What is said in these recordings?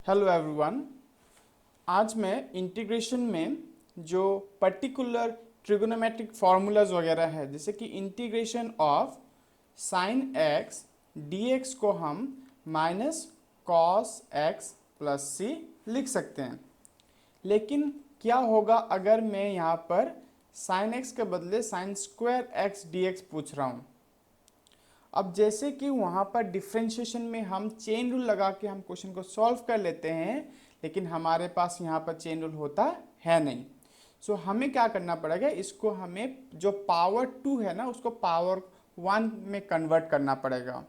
Hello everyone. आज मैं integration में जो पर्टिकुलर ट्रिगोनोमेट्रिक फार्मूलाज वगैरह है, जैसे कि integration of sine x dx को हम माइनस कॉस एक्स प्लस सी लिख सकते हैं। लेकिन क्या होगा अगर मैं यहाँ पर साइन एक्स के बदले साइन स्क्वायर एक्स dx पूछ रहा हूँ। अब जैसे कि वहाँ पर डिफ्रेंशिएशन में हम चेन रूल लगा के हम क्वेश्चन को सॉल्व कर लेते हैं, लेकिन हमारे पास यहाँ पर चेन रूल होता है नहीं। सो हमें क्या करना पड़ेगा, इसको हमें जो पावर 2 है ना उसको पावर 1 में कन्वर्ट करना पड़ेगा।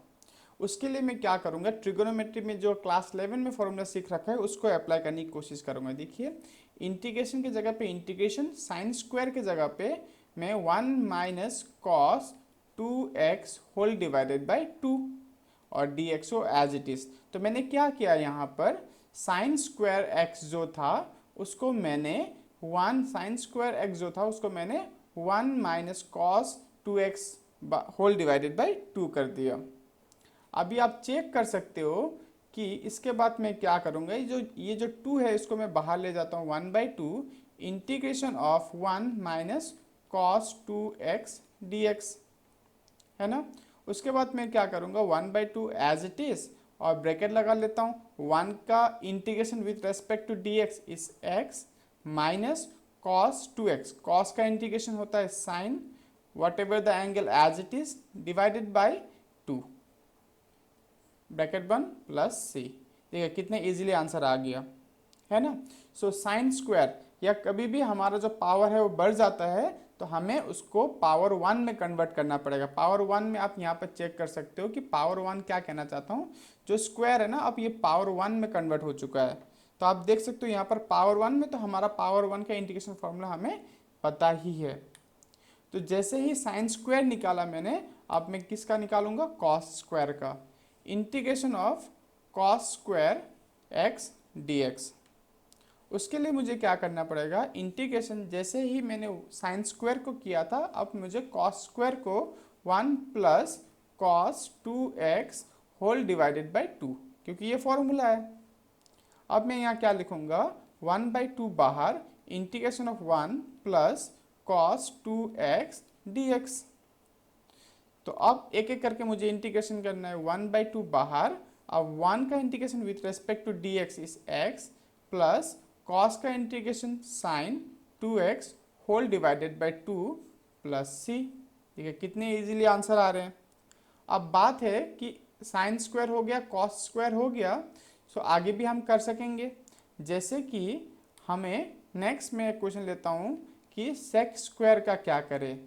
उसके लिए मैं क्या करूँगा, ट्रिगोनोमेट्री में जो क्लास 11 में फॉर्मूला सीख रखा है उसको अप्लाई करने की कोशिश करूँगा। देखिए, इंटीग्रेशन की जगह पे इंटीग्रेशन, साइन स्क्वायर की जगह पे मैं 1 minus cos 2x whole divided by 2 और dx हो एज इट इज। तो मैंने क्या किया, यहाँ पर साइन स्क्वायर एक्स जो था उसको मैंने 1 साइन स्क्वायर एक्स जो था उसको मैंने 1 minus cos 2x whole divided by 2 कर दिया। अभी आप चेक कर सकते हो कि इसके बाद मैं क्या करूँगा, ये जो 2 है इसको मैं बाहर ले जाता हूँ 1/2 integration of 1 minus cos 2x dx, है ना। उसके बाद मैं क्या करूँगा, 1/2 एज इट इज और ब्रैकेट लगा लेता हूँ। 1 का integration with respect to dx is x minus cos 2x, cos का इंटीग्रेशन होता है sine whatever the angle as it is divided by 2 bracket 1 plus C. देखिए कितने इजीली आंसर आ गया, है ना। सो साइन स्क्वायर या कभी भी हमारा जो पावर है वो बढ़ जाता है तो हमें उसको पावर 1 में कन्वर्ट करना पड़ेगा। पावर 1 में आप यहाँ पर चेक कर सकते हो कि पावर 1 क्या कहना चाहता हूँ, जो स्क्वायर है ना अब ये पावर 1 में कन्वर्ट हो चुका है। तो आप देख सकते हो यहाँ पर पावर 1 में, तो हमारा पावर 1 का इंटीग्रेशन फॉर्मूला हमें पता ही है। तो जैसे ही साइन स्क्वायर निकाला मैंने, अब मैं किसका निकालूंगा, कॉस स्क्वायर का। Integration of cos square x dx, उसके लिए मुझे क्या करना पड़ेगा, इंटीग्रेशन जैसे ही मैंने साइन स्क्वायर को किया था अब मुझे कॉस स्क्वायर को 1 plus cos 2x whole divided by 2, क्योंकि ये फॉर्मूला है। अब मैं यहाँ क्या लिखूंगा, 1/2 बाहर integration of 1 plus cos 2x dx। तो अब एक एक करके मुझे इंटीग्रेशन करना है, 1/2 बाहर, अब 1 का integration with respect to dx is x plus cos का integration sine 2x whole divided by 2 plus C. ठीक है, कितने इजीली आंसर आ रहे हैं। अब बात है कि साइन स्क्वायर हो गया, कॉस स्क्वायर हो गया, सो आगे भी हम कर सकेंगे। जैसे कि हमें नेक्स्ट में एक क्वेश्चन लेता हूँ कि सेक स्क्वायर का क्या करें।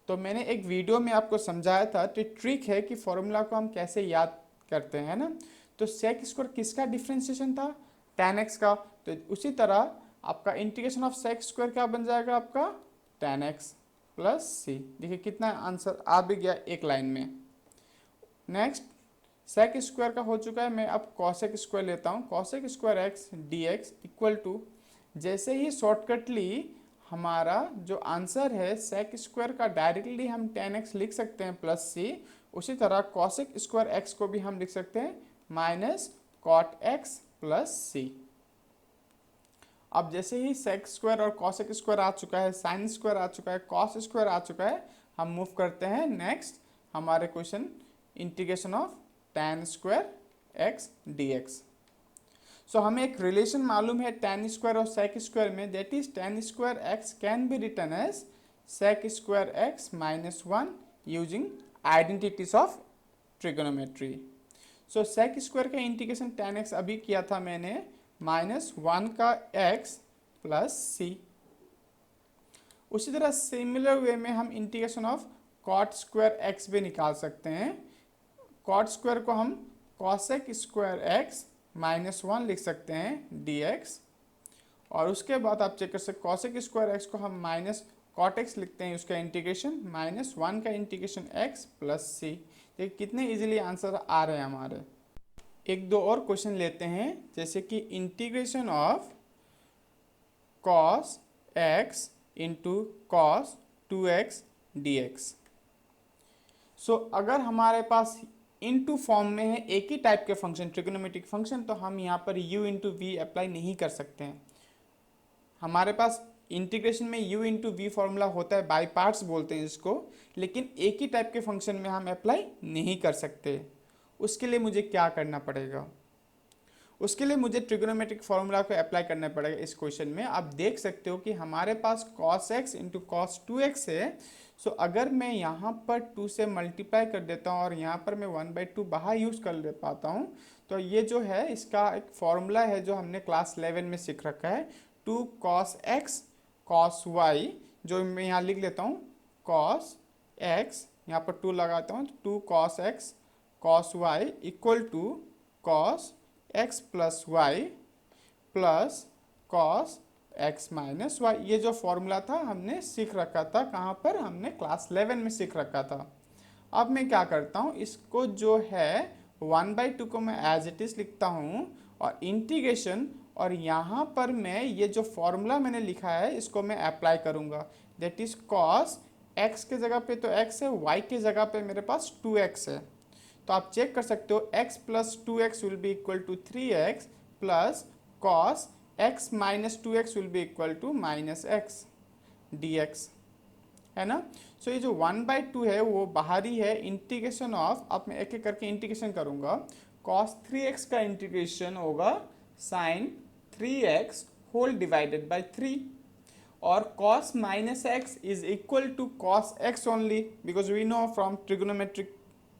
तो मैंने एक वीडियो में आपको समझाया था, तो ट्रिक है कि फॉर्मूला को हम कैसे याद करते हैं ना। तो सेक स्क्वायर किसका डिफ्रेंशिएशन था, tan x का। तो उसी तरह आपका इंटीग्रेशन ऑफ सेक स्क्वायर क्या बन जाएगा, आपका tan x प्लस सी। देखिए कितना आंसर आ भी गया एक लाइन में। नेक्स्ट सेक स्क्वायर का हो चुका है, मैं अब कॉसेक स्क्वायर लेता हूँ। Cosec square x dx equal to, जैसे ही शॉर्टकटली हमारा जो आंसर है सेक स्क्वायर का डायरेक्टली हम tan x लिख सकते हैं प्लस सी, उसी तरह कॉसेक स्क्वायर एक्स को भी हम लिख सकते हैं माइनस कॉट एक्स प्लस सी। अब जैसे ही सेक स्क्वायर और कॉसेक स्क्वायर आ चुका है, साइन स्क्वायर आ चुका है, कॉस स्क्वायर आ चुका है, हम मूव करते हैं नेक्स्ट हमारे question integration of tan square x dx। So हमें एक रिलेशन मालूम है tan स्क्वायर और सेक स्क्वायर में, that is tan square x can be written as sec square x minus 1 using identities of trigonometry. So sec square का integration tan x अभी किया था मैंने, माइनस 1 का x प्लस सी। उसी तरह सिमिलर वे में हम integration of cot square x भी निकाल सकते हैं। कॉट स्क्वायर को हम कॉसेक स्क्वायर एक्स माइनस 1 लिख सकते हैं dx, और उसके बाद आप चेक कर सकते कॉसेक स्क्वायर एक्स को हम माइनस कॉट एक्स लिखते हैं, उसका इंटीग्रेशन माइनस 1 का इंटीग्रेशन x प्लस सी। देखिए कितने इजीली आंसर आ रहे हैं हमारे। एक दो और क्वेश्चन लेते हैं, जैसे कि integration of cos x into cos 2x dx। सो अगर हमारे पास इनटू फॉर्म में है, एक ही टाइप के फंक्शन ट्रिग्नोमेट्रिक फंक्शन, तो हम यहाँ पर u इंटू वी अप्लाई नहीं कर सकते हैं। हमारे पास इंटीग्रेशन में u इंटू वी फॉर्मूला होता है, बाई पार्ट्स बोलते हैं इसको, लेकिन एक ही टाइप के फंक्शन में हम अप्लाई नहीं कर सकते। उसके लिए मुझे क्या करना पड़ेगा? उसके लिए मुझे ट्रिग्नोमेट्रिक फॉर्मूला को अप्लाई करना पड़ेगा। इस क्वेश्चन में आप देख सकते हो कि हमारे पास cos x into cos 2x है। सो अगर मैं यहाँ पर 2 से मल्टीप्लाई कर देता हूँ और यहाँ पर मैं 1/2 बाहर यूज़ कर ले पाता हूँ, तो ये जो है इसका एक फॉर्मूला है जो हमने क्लास 11 में सीख रखा है, 2 cos x cos y, जो मैं यहाँ लिख लेता हूँ cos x, यहाँ पर 2 लगाता हूँ, 2 cos x cos y equal to cos x plus y plus cos x minus y. ये जो फॉर्मूला था हमने सीख रखा था, कहाँ पर? हमने क्लास 11 में सीख रखा था। अब मैं क्या करता हूँ, इसको जो है 1/2 को मैं एज इट इज़ लिखता हूँ और इंटीग्रेशन, और यहाँ पर मैं ये जो फॉर्मूला मैंने लिखा है इसको मैं अप्लाई करूँगा। दैट इज़ कॉस x के जगह पे तो x है, y के जगह पे मेरे पास 2x है। तो आप चेक कर सकते हो x plus 2x will be equal to 3x plus cos x minus 2x will be equal to minus x dx, है ना। सो ये जो 1/2 है वो बाहरी है, इंटीग्रेशन ऑफ, अब मैं एक एक करके इंटीग्रेशन करूंगा। cos 3x का इंटीग्रेशन होगा sin 3x whole divided bye 3, और cos minus x is equal to cos x only because we know from trigonometric,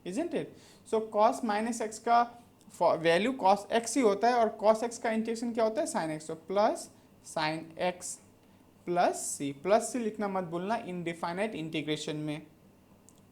isn't it? So cos minus x का वैल्यू cos x ही होता है और cos x का integration क्या होता है? sin x। तो plus sin x plus c, plus c लिखना मत भूलना इनडिफाइनाइट इंटीग्रेशन में,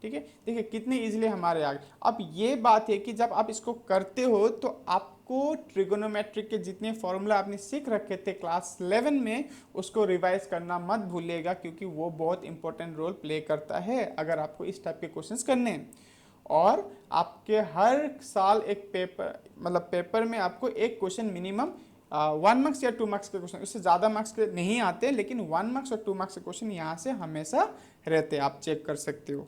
ठीक है। देखिए कितने इजीली हमारे आगे। अब ये बात है कि जब आप इसको करते हो तो आपको ट्रिगोनोमेट्रिक के जितने फॉर्मूला आपने सीख रखे थे क्लास 11 में, उसको रिवाइज करना मत भूलिएगा, क्योंकि वो बहुत इंपॉर्टेंट रोल प्ले करता है अगर आपको इस टाइप के क्वेश्चंस करने हैं। और आपके हर साल एक पेपर, मतलब पेपर में आपको एक क्वेश्चन मिनिमम 1 मार्क्स या 2 मार्क्स के क्वेश्चन, इससे ज़्यादा मार्क्स के नहीं आते, लेकिन 1 मार्क्स और 2 मार्क्स के क्वेश्चन यहाँ से हमेशा रहते हैं, आप चेक कर सकते हो,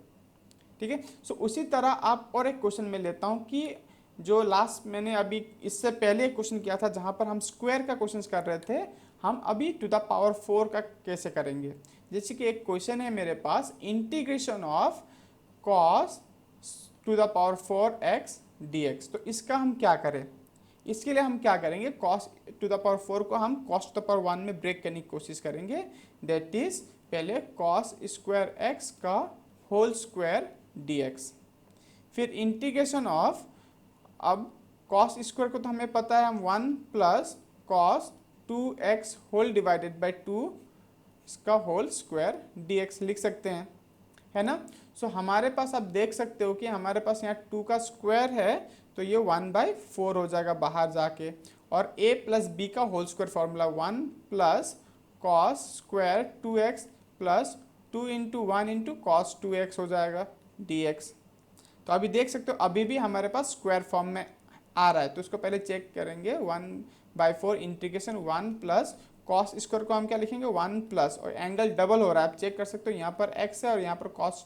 ठीक है। सो उसी तरह आप और एक क्वेश्चन में लेता हूँ कि जो लास्ट मैंने अभी इससे पहले एक क्वेश्चन किया था जहाँ पर हम स्क्वायर का क्वेश्चन कर रहे थे, हम अभी टू द पावर 4 का कैसे करेंगे। जैसे कि एक क्वेश्चन है मेरे पास, integration of cos to the power 4x dx। तो इसका हम क्या करें? इसके लिए हम क्या करेंगे, cos टू द पावर 4 को हम cos टू द पावर 1 में ब्रेक करने की कोशिश करेंगे। दैट इज पहले cos स्क्वायर x का होल स्क्वायर dx, फिर इंटीग्रेशन ऑफ, अब cos स्क्वायर को तो हमें पता है, हम 1 plus cos 2x whole divided by 2 इसका होल स्क्वायर dx लिख सकते हैं, है ना। सो हमारे पास आप देख सकते हो कि हमारे पास यहाँ 2 का स्क्वायर है, तो ये 1/4 हो जाएगा बाहर जाके, और a प्लस b का whole square formula 1 plus cos square 2x plus 2 into 1 into cos 2x हो जाएगा dx। तो अभी देख सकते हो अभी भी हमारे पास स्क्वायर फॉर्म में आ रहा है, तो इसको पहले चेक करेंगे। 1/4 इंटीग्रेशन 1 प्लस कॉस स्क्वायर को हम क्या लिखेंगे 1 प्लस, और एंगल डबल हो रहा है, आप चेक कर सकते हो, यहाँ पर x है और यहाँ पर cos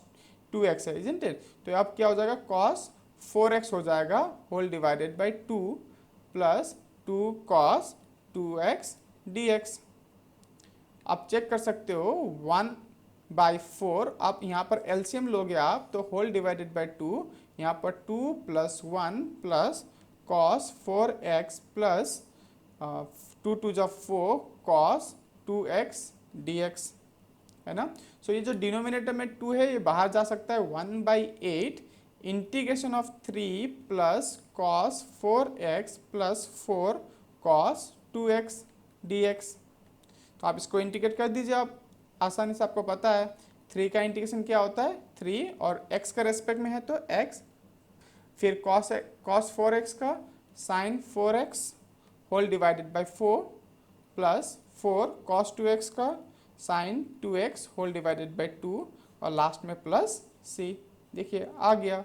2x है, इजंट इट। तो अब क्या हो जाएगा, cos 4x हो जाएगा whole divided by 2 plus 2 cos 2x dx। आप चेक कर सकते हो 1/4, आप यहाँ पर एलसीएम लोगे आप तो होल डिवाइडेड बाई 2, यहाँ पर 2 plus 1 plus cos 4x plus 2 टू जा 4 cos 2x dx, है ना। सो ये जो डिनोमिनेटर में 2 है ये बाहर जा सकता है, 1/8 integration of 3 plus cos 4x plus 4 cos 2x dx। तो आप इसको इंटीग्रेट कर दीजिए, आप आसानी से, आपको पता है 3 का इंटीग्रेशन क्या होता है 3, और x का रेस्पेक्ट में है तो x, फिर cos 4x का sin 4x whole divided by 4 plus 4 cos 2x का sin 2x whole divided by 2, और लास्ट में प्लस c। देखिए आ गया।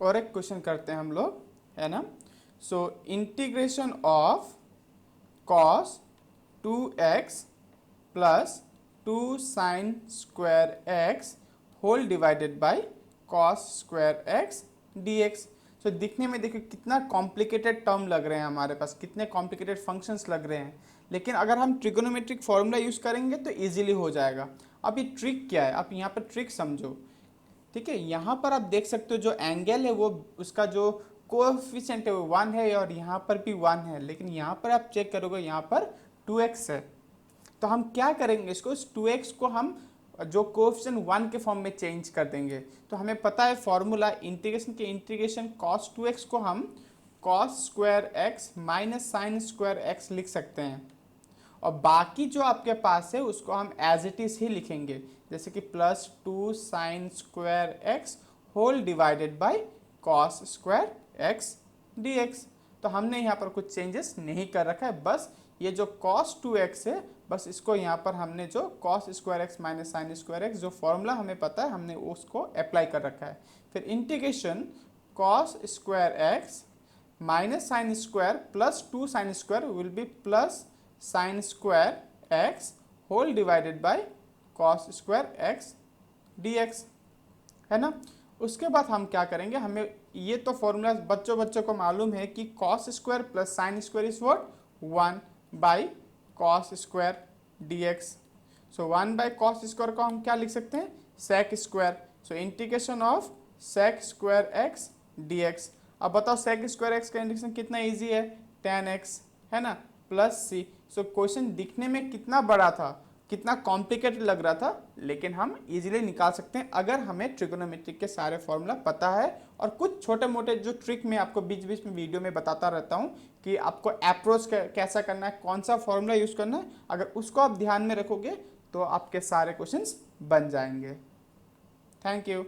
और एक क्वेश्चन करते हैं हम लोग, है ना। So integration of cos 2x plus 2 sin square x whole divided by cos square x dx। So दिखने में देखिए कितना कॉम्प्लिकेटेड टर्म लग रहे हैं हमारे पास, कितने कॉम्प्लिकेटेड फंक्शंस लग रहे हैं, लेकिन अगर हम ट्रिगोनोमेट्रिक फॉर्मूला यूज़ करेंगे तो इजीली हो जाएगा। अब ये ट्रिक क्या है, आप यहाँ पर ट्रिक समझो। ठीक है, यहाँ पर आप देख सकते हो जो एंगल है वो उसका जो कोएफिशिएंट है वो 1 है और यहाँ पर भी 1 है, लेकिन यहाँ पर आप चेक करोगे यहाँ पर 2x है। तो हम क्या करेंगे, इसको इस 2x को हम जो कोएफिशिएंट 1 के फॉर्म में चेंज कर देंगे। तो हमें पता है फॉर्मूला इंटीग्रेशन के इंटीग्रेशन cos 2x को हम cos square x minus sine square x लिख सकते हैं, और बाकी जो आपके पास है उसको हम एज इट इज ही लिखेंगे, जैसे कि +2 sine square x whole divided by cos square x dx। तो हमने यहाँ पर कुछ चेंजेस नहीं कर रखा है, बस ये जो cos 2x है बस इसको यहाँ पर हमने जो cos square x minus sine square x जो फॉर्मूला हमें पता है हमने उसको अप्लाई कर रखा है। फिर integration cos square x minus sine square plus 2 sine square will be plus sine square x whole divided by cos square x dx, है ना। उसके बाद हम क्या करेंगे, हमें ये तो फॉर्मूला बच्चों को मालूम है कि cos square plus sine square is what 1 by cos square dx। सो 1 बाई कॉस स्क्वायर को हम क्या लिख सकते हैं, sec square. So integration of sec square x dx। अब बताओ सेक स्क्वायर एक्स का इंटीग्रेशन कितना इजी है, tan x, है ना, प्लस सी। सो क्वेश्चन दिखने में कितना बड़ा था, कितना कॉम्प्लिकेटेड लग रहा था, लेकिन हम इजीली निकाल सकते हैं अगर हमें ट्रिगोनोमेट्रिक के सारे फॉर्मूला पता है। और कुछ छोटे मोटे जो ट्रिक मैं आपको बीच बीच में वीडियो में बताता रहता हूँ कि आपको अप्रोच कैसा करना है, कौन सा फॉर्मूला यूज़ करना है, अगर उसको आप ध्यान में रखोगे तो आपके सारे क्वेश्चंस बन जाएंगे। Thank you.